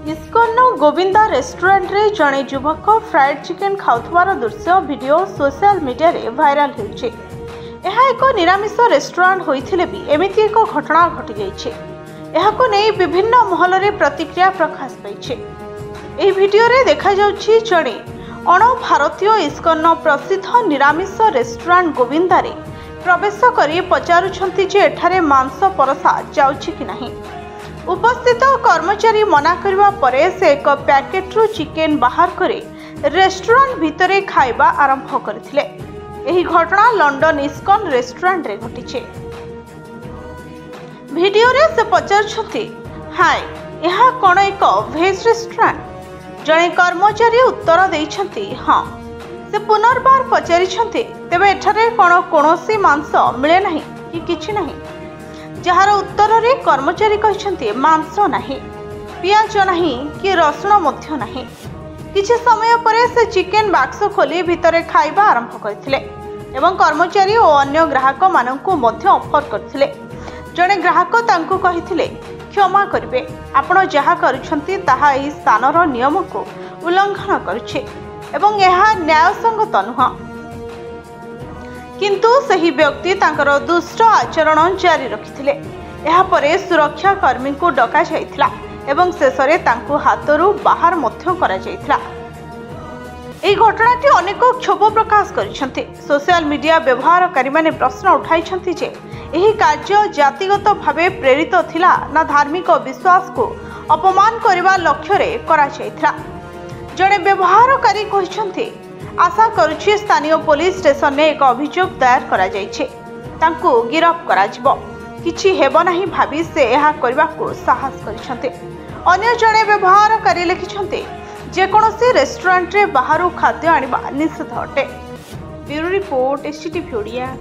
ISKCON Govinda restaurant रे जड़े युवक फ्राइड चिकेन खाउथवार दृश्य वीडियो सोशल मीडिया रे वायरल होइछे। यह एक निरामिष रेस्टोरेंट होइथिले भी एमिति एक घटना घटी जाइछे। एहाको नै विभिन्न महल रे प्रतिक्रिया प्रकाश पाइछे। एही वीडियो रे देखा जाउछि जड़े अण भारतीय इस्कन प्रसिद्ध निरामिष रेस्टोरेंट गोविंदा रे प्रवेश करी पचारुछंती जे एठारे मांस परसा जाउछि कि नाही। उपस्थित कर्मचारी मना करबा परे से एक पैकेट रु चिकेन बाहर करे रेस्टोरेंट भितरे खाइबा आरंभ करथिले। एही घटना लंडन इस्कन रेस्टोरेंट रे घटिछे। वीडियो रे से पचारछथि, हाय यहा कोन एक वेज रेस्टोरेंट? जणे कर्मचारी उत्तर दैछथि हां। से पुनर्बार पचारिछथि, तेबे एठारे कोन कोनोसी मांस मिले नाही कि किछि नाही? जहार उत्तर रे कर्मचारी कहछन्ते मांस नाही, पियाज नाही कि रसुण मध्य नाही। किछि समय परे से चिकेन बाक्स खोली भितरे खाइबा आरंभ करथिले एवं कर्मचारी और अन्य ग्राहक माननकु मध्य ऑफर करथिले। जणे ग्राहक तांकु कहिथिले, क्षमा करिवे, आपण जहा करूछन्ती ताहा एही स्थानर नियम को उल्लंघन करूछे एवं एहा न्यायसंगत नुह। किंतु सही व्यक्ति तांकर दुष्ट आचरण जारी रखिथिले। एहा परे सुरक्षा कर्मी को डका जाइथिला एवं शेषरे तांकु हातरू बाहर मध्य करा जाइथिला। एही घटनाटी अनेक क्षोभ प्रकाश करिसंते। सोशल मीडिया व्यवहारकारी माने प्रश्न उठाइछन्ती जे एही कार्य जातिगत भावे प्रेरित थिला ना धार्मिक विश्वास को अपमान करबा लक्ष्य रे करा जाइथिला। जणे व्यवहारकारी कहिसंते, आशा करुछि स्थानीय पुलिस स्टेशन ने एक अभियोग दायर करा जाइछे, तांकु गिरफ करा जिवो। किछि हेबो नाही भाबी से एहा करबा को साहस करिसंते। अन्य जणे व्यवहारकारी लिखिसंते, जे कोनोसी रेस्टोरेंट रे बाहरु खाद्य आनिबा निषेध अटे। Bureau report STTV Odia.